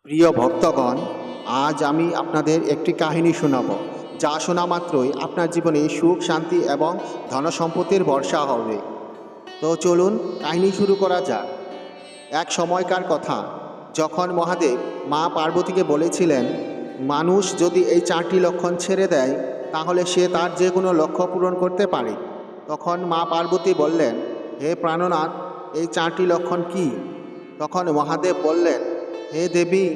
প্রিয় ভক্তগণ, আজ আমি আপনাদের একটি কাহিনী শোনাব, যা শোনা মাত্রই আপনার জীবনে সুখ, শান্তি এবং ধনসম্পত্তির বর্ষা হবে। তো চলুন কাহিনী শুরু করা যাক। এক সময়কার কথা, যখন মহাদেব মা পার্বতীকে বলেছিলেন, মানুষ যদি এই 4টি লক্ষণ ছেড়ে দেয় তাহলে সে তার যে কোনো লক্ষ্য পূরণ করতে পারে। তখন মা পার্বতী বললেন, হে প্রাণনাথ, এই 4টি লক্ষণ কি? তখন মহাদেব বললেন, হে দেবী,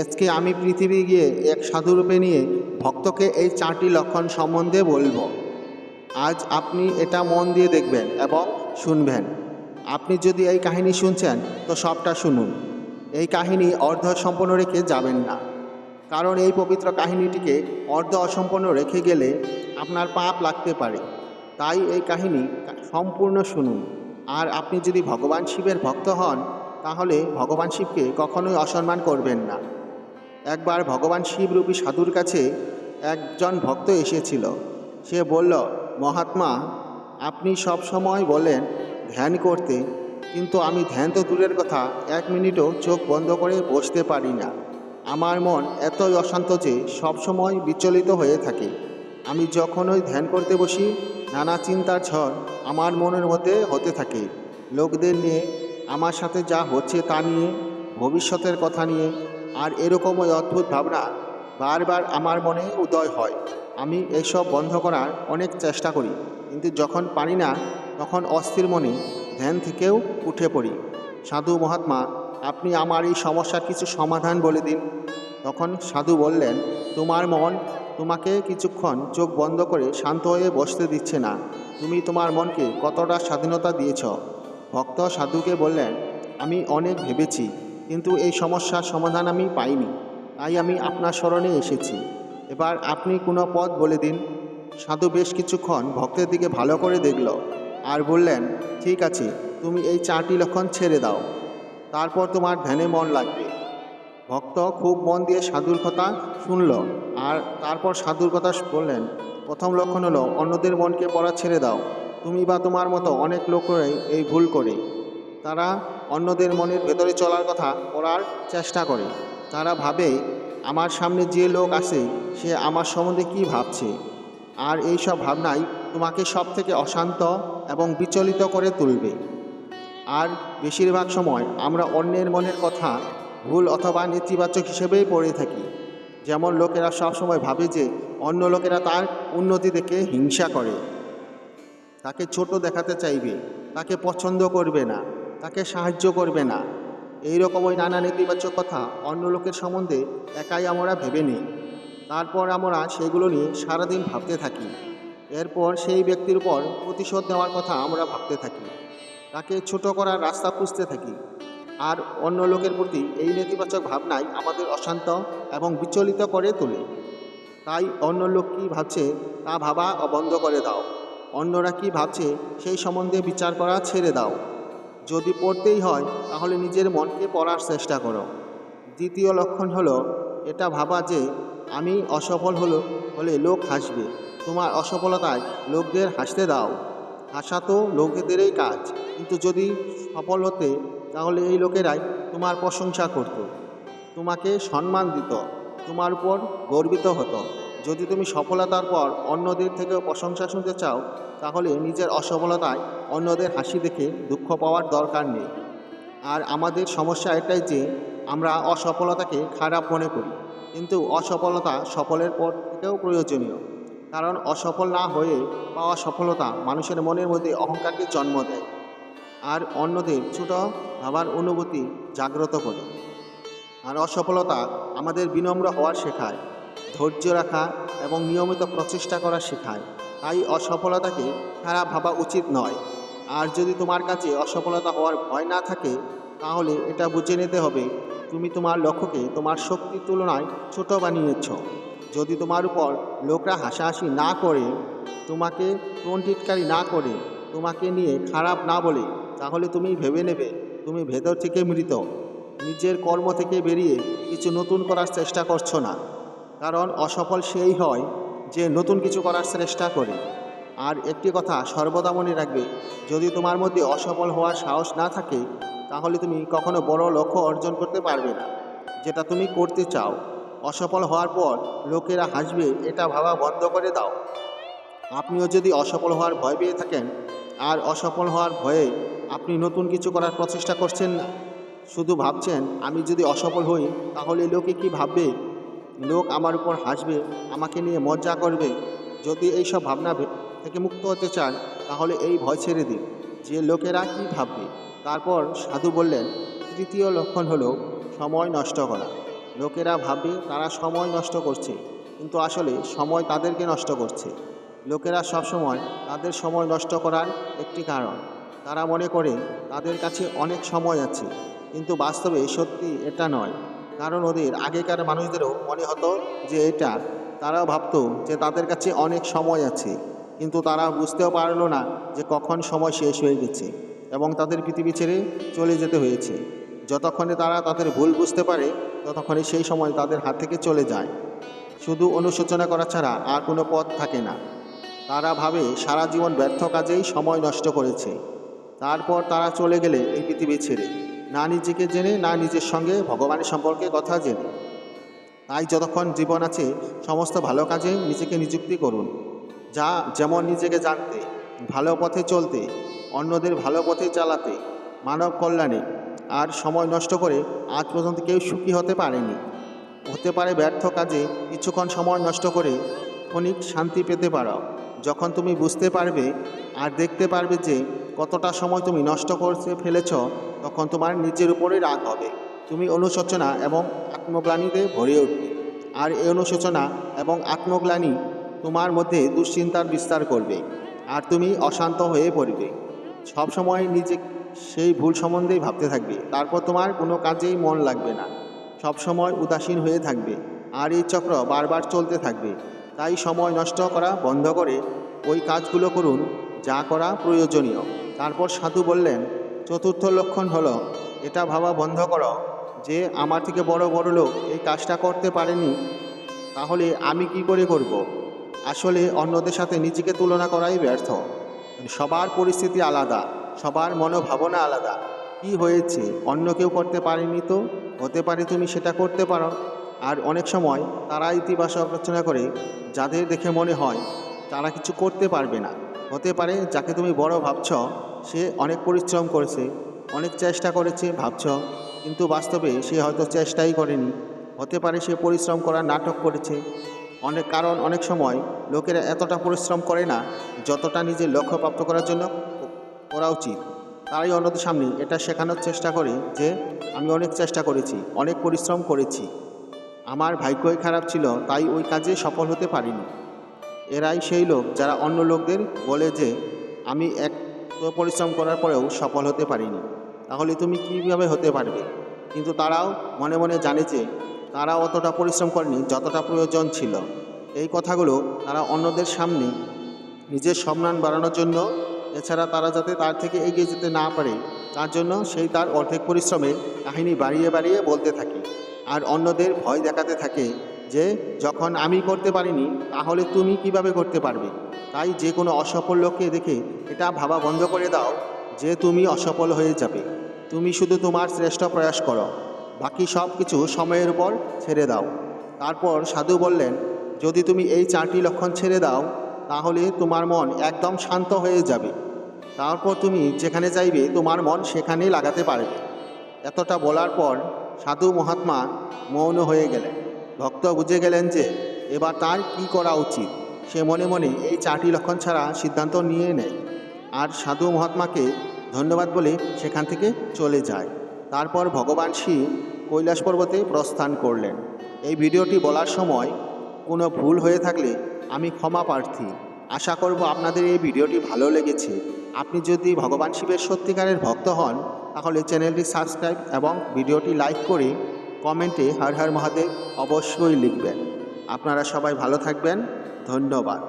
আজকে আমি পৃথিবী গিয়ে এক সাধুরূপে নিয়ে ভক্তকে এই 4টি লক্ষণ সম্বন্ধে বলবো। আজ আপনি এটা মন দিয়ে দেখবেন এবং শুনবেন। আপনি যদি এই কাহিনী শুনছেন তো সবটা শুনুন। এই কাহিনী অর্ধ সম্পূর্ণ রেখে যাবেন না, কারণ এই পবিত্র কাহিনীটিকে অর্ধ অসম্পূর্ণ রেখে গেলে আপনার পাপ লাগতে পারে। তাই এই কাহিনী সম্পূর্ণ শুনুন। আর আপনি যদি ভগবান শিবের ভক্ত হন তাহলে ভগবান শিবকে কখনোই অসম্মান করবেন না। একবার ভগবান শিবরূপী সাধুর কাছে একজন ভক্ত এসেছিল। সে বলল, মহাত্মা, আপনি সব সময় বলেন ধ্যান করতে, কিন্তু আমি ধ্যান তো দূরের কথা, 1 মিনিটও চোখ বন্ধ করে বসতে পারি না। আমার মন এতই অশান্ত যে সবসময় বিচলিত হয়ে থাকে। আমি যখনই ধ্যান করতে বসি, নানা চিন্তার ঝড় আমার মনের মধ্যে হতে থাকে। লোকদের নিয়ে, আমার সাথে যা হচ্ছে তা নিয়ে, ভবিষ্যতের কথা নিয়ে। আর এরকমই অদ্ভুত ভাবনা বারবার আমার মনে উদয় হয়। আমি এইসব বন্ধ করার অনেক চেষ্টা করি, কিন্তু যখন পারি না তখন অস্থির মনে ধ্যান থেকেও উঠে পড়ি। সাধু মহাত্মা, আপনি আমার এই সমস্যার কিছু সমাধান বলে দিন। তখন সাধু বললেন, তোমার মন তোমাকে কিছুক্ষণ চোখ বন্ধ করে শান্ত হয়ে বসতে দিচ্ছে না। তুমি তোমার মনকে কতটা স্বাধীনতা দিয়েছ? ভক্ত সাধুকে বললেন, আমি অনেক ভেবেছি, কিন্তু এই সমস্যার সমাধান আমি পাইনি। তাই আমি আপনার স্মরণে এসেছি। এবার আপনি কোনো পথ বলে দিন। সাধু বেশ কিছুক্ষণ ভক্তের দিকে ভালো করে দেখল আর বললেন, ঠিক আছে, তুমি এই 4টি লক্ষণ ছেড়ে দাও, তারপর তোমার ধ্যানে মন লাগবে। ভক্ত খুব মন দিয়ে সাধুর কথা শুনল আর তারপর সাধুর কথা বললেন, প্রথম লক্ষণ হলো অন্যদের মনকে পড়া ছেড়ে দাও। তুমি বা তোমার মতো অনেক লোকেরাই এই ভুল করে। তারা অন্যদের মনের ভেতরে চলার কথা পড়ার চেষ্টা করে। তারা ভাবে, আমার সামনে যে লোক আছে সে আমার সম্বন্ধে কী ভাবছে। আর এই সব ভাবনাই তোমাকে সব থেকে অশান্ত এবং বিচলিত করে তুলবে। আর বেশিরভাগ সময় আমরা অন্যের মনের কথা ভুল অথবা নেতিবাচক হিসেবেই পড়ে থাকি। যেমন লোকেরা সবসময় ভাবে যে অন্য লোকেরা তার উন্নতি দেখে হিংসা করে, তাকে ছোট দেখাতে চাইবে, তাকে পছন্দ করবে না, তাকে সাহায্য করবে না। এই রকমই নানা নেতিবাচক কথা অন্য লোকের সম্বন্ধে একাই আমরা ভেবে নিই। তারপর আমরা সেগুলো নিয়ে সারাদিন ভাবতে থাকি। এরপর সেই ব্যক্তির উপর প্রতিশোধ নেওয়ার কথা আমরা ভাবতে থাকি, তাকে ছোট করার রাস্তা খুঁজতে থাকি। আর অন্য লোকের প্রতি এই নেতিবাচক ভাবনাই আমাদের অশান্ত এবং বিচলিত করে তোলে। তাই অন্য লোক কী ভাবছে তা ভাবা বন্ধ করে দাও। অন্যরা কী ভাবছে সেই সম্বন্ধে বিচার করা ছেড়ে দাও। যদি পড়তেই হয় তাহলে নিজের মনকে পড়ার চেষ্টা করো। দ্বিতীয় লক্ষণ হলো এটা ভাবা যে আমি অসফল হলে লোক হাসবে। তোমার অসফলতায় লোকদের হাসতে দাও। হাসা তো লোকেদেরই কাজ, কিন্তু যদি সফল হতে তাহলে এই লোকেরাই তোমার প্রশংসা করত, তোমাকে সম্মান দিত, তোমার উপর গর্বিত হতো। যদি তুমি সফলতার পর অন্যদের থেকেও প্রশংসা শুনতে চাও তাহলে নিজের অসফলতায় অন্যদের হাসি দেখে দুঃখ পাওয়ার দরকার নেই। আর আমাদের সমস্যা এটাই যে আমরা অসফলতাকে খারাপ মনে করি, কিন্তু অসফলতা সফলের পর থেকেও প্রয়োজনীয়। কারণ অসফল না হয়ে পাওয়া সফলতা মানুষের মনের মধ্যে অহংকারকে জন্ম দেয় আর অন্যদের ছোট ভাবার অনুভূতি জাগ্রত করে। আর অসফলতা আমাদের বিনম্র হওয়ার শেখায়, ধৈর্য রাখা এবং নিয়মিত প্রচেষ্টা করা শেখায়। তাই অসফলতাকে খারাপ ভাবা উচিত নয়। আর যদি তোমার কাছে অসফলতা হওয়ার ভয় না থাকে তাহলে এটা বুঝে নিতে হবে তুমি তোমার লক্ষ্যকে তোমার শক্তির তুলনায় ছোট বানিয়েছ। যদি তোমার উপর লোকরা হাসাহাসি না করে, তোমাকে টিটকারি না করে, তোমাকে নিয়ে খারাপ না বলে, তাহলে তুমি ভেবে নেবে তুমি ভেতর থেকে মৃত। নিজের কর্ম থেকে বেরিয়ে কিছু নতুন করার চেষ্টা করছো না। কারণ অসফল সেই হয় যে নতুন কিছু করার চেষ্টা করে। আর একটি কথা সর্বদা মনে রাখবে, যদি তোমার মধ্যে অসফল হওয়ার সাহস না থাকে তাহলে তুমি কখনো বড় লক্ষ্য অর্জন করতে পারবে না। যেটা তুমি করতে চাও। অসফল হওয়ার পর লোকেরা হাসবে এটা ভাবা বন্ধ করে দাও। আপনিও যদি অসফল হওয়ার ভয় পেয়ে থাকেন আর অসফল হওয়ার ভয়ে আপনি নতুন কিছু করার প্রচেষ্টা করছেন না, শুধু ভাবছেন আমি যদি অসফল হই তাহলে লোকে কি ভাববে, লোক আমার উপর হাসবে, আমাকে নিয়ে মজা করবে। যদি এইসব ভাবনা থেকে মুক্ত হতে চান তাহলে এই ভয় ছেড়ে দিন যে লোকেরা কি ভাববে। তারপর সাধু বললেন, তৃতীয় লক্ষণ হলো সময় নষ্ট করা। লোকেরা ভাববে তারা সময় নষ্ট করছে, কিন্তু আসলে সময় তাদেরকে নষ্ট করছে। লোকেরা সবসময় তাদের সময় নষ্ট করার একটি কারণ, তারা মনে করে তাদের কাছে অনেক সময় আছে, কিন্তু বাস্তবে সত্যি এটা নয়। কারণ ওদের আগেকার মানুষদেরও মনে হতো যে এটা, তারাও ভাবতো যে তাদের কাছে অনেক সময় আছে, কিন্তু তারা বুঝতেও পারলো না যে কখন সময় শেষ হয়ে গেছে এবং তাদের পৃথিবী ছেড়ে চলে যেতে হয়েছে। যতক্ষণে তারা তাদের ভুল বুঝতে পারে ততক্ষণে সেই সময় তাদের হাত থেকে চলে যায়। শুধু অনুশোচনা করা ছাড়া আর কোনো পথ থাকে না। তারা ভাবে সারা জীবন ব্যর্থ কাজেই সময় নষ্ট করেছে। তারপর তারা চলে গেলে এই পৃথিবী ছেড়ে, না নিজেকে জেনে না নিজের সঙ্গে ভগবানের সম্পর্কে কথা জেনে। তাই যতক্ষণ জীবন আছে সমস্ত ভালো কাজে নিজেকে নিযুক্তি করুন, যা যেমন নিজেকে জানতে, ভালো পথে চলতে, অন্যদের ভালো পথে চালাতে, মানব কল্যাণে। আর সময় নষ্ট করে আজ পর্যন্ত কেউ সুখী হতে পারেনি। হতে পারে ব্যর্থ কাজে কিছুক্ষণ সময় নষ্ট করে ক্ষণিক শান্তি পেতে পারো। যখন তুমি বুঝতে পারবে আর দেখতে পারবে যে কতটা সময় তুমি নষ্ট করতে ফেলেছ, তখন তোমার নিজের উপরে রাগ হবে। তুমি অনুশোচনা এবং আত্মগ্লানিতে ভরে উঠবে। আর এই অনুশোচনা এবং আত্মগ্লানি তোমার মধ্যে দুশ্চিন্তার বিস্তার করবে আর তুমি অশান্ত হয়ে পড়বে। সবসময় নিজে সেই ভুল সম্বন্ধেই ভাবতে থাকবে। তারপর তোমার কোনো কাজেই মন লাগবে না, সবসময় উদাসীন হয়ে থাকবে আর এই চক্র বারবার চলতে থাকবে। তাই সময় নষ্ট করা বন্ধ করে ওই কাজগুলো করুন যা করা প্রয়োজনীয়। তারপর সাধু বললেন, চতুর্থ লক্ষণ হলো এটা ভাবা বন্ধ করো যে আমার থেকে বড় বড় লোক এই কাজটা করতে পারেনি, তাহলে আমি কি করে করব। আসলে অন্যদের সাথে নিজেকে তুলনা করাই ব্যর্থ। সবার পরিস্থিতি আলাদা, সবার মনোভাবনা আলাদা। কি হয়েছে, অন্য কেউ করতে পারেনি তো হতে পারে তুমি সেটা করতে পারো। আর অনেক সময় তারা ইতিবাচক আলোচনা করে যাদের দেখে মনে হয় তারা কিছু করতে পারবে না। হতে পারে যাকে তুমি বড় ভাবছ সে অনেক পরিশ্রম করেছে, অনেক চেষ্টা করেছে ভাবছ, কিন্তু বাস্তবে সে হয়তো চেষ্টাই করেনি। হতে পারে সে পরিশ্রম করার নাটক করেছে। কারণ অনেক সময় লোকেরা এতটা পরিশ্রম করে না যতটা নিজের লক্ষ্য প্রাপ্ত করার জন্য করা উচিত। তারাই অন্যদের সামনে এটা শেখানোর চেষ্টা করে যে আমি অনেক চেষ্টা করেছি, অনেক পরিশ্রম করেছি, আমার ভাগ্যই খারাপ ছিল তাই ওই কাজে সফল হতে পারিনি। এরাই সেই লোক যারা অন্য লোকদের বলে যে আমি এত পরিশ্রম করার পরেও সফল হতে পারিনি, তাহলে তুমি কীভাবে হতে পারবে। কিন্তু তারাও মনে মনে জানে যে তারা অতটা পরিশ্রম করেনি যতটা প্রয়োজন ছিল। এই কথাগুলো তারা অন্যদের সামনে নিজের সম্মান বাড়ানোর জন্য, এছাড়া তারা যাতে তার থেকে এগিয়ে যেতে না পারে তার জন্য সেই তার অর্ধেক পরিশ্রমের কাহিনী বাড়িয়ে বাড়িয়ে বলতে থাকে আর অন্যদের ভয় দেখাতে থাকে যে যখন আমি করতে পারিনি তাহলে তুমি কিভাবে করতে পারবে। তাই যে কোনো অসফল লোককে দেখে এটা ভাবা বন্ধ করে দাও যে তুমি অসফল হয়ে যাবে। তুমি শুধু তোমার শ্রেষ্ঠ প্রয়াস করো, বাকি সব কিছু সময়ের উপর ছেড়ে দাও। তারপর সাধু বললেন, যদি তুমি এই 4টি লক্ষণ ছেড়ে দাও তাহলে তোমার মন একদম শান্ত হয়ে যাবে। তারপর তুমি যেখানে চাইবে তোমার মন সেখানেই লাগাতে পারবে। এতটা বলার পর সাধু মহাত্মা মৌন হয়ে গেলেন। ভক্ত বুঝে গেলেন যে এবার তার কি করা উচিত। সে মনে মনে এই 4টি লক্ষণ ছাড়া সিদ্ধান্ত নিয়ে নেয় আর সাধু মহাত্মাকে ধন্যবাদ বলে সেখান থেকে চলে যায়। তারপর ভগবান শিব কৈলাস পর্বতে প্রস্থান করলেন। এই ভিডিওটি বলার সময় কোনো ভুল হয়ে থাকলে আমি ক্ষমা প্রার্থী। আশা করব আপনাদের এই ভিডিওটি ভালো লেগেছে। আপনি যদি ভগবান শিবের সত্যিকারের ভক্ত হন তাহলে চ্যানেলটি সাবস্ক্রাইব এবং ভিডিওটি লাইক করে কমেন্টে হর হর মহাদেব অবশ্যই লিখবেন। আপনারা সবাই ভালো থাকবেন। ধন্যবাদ।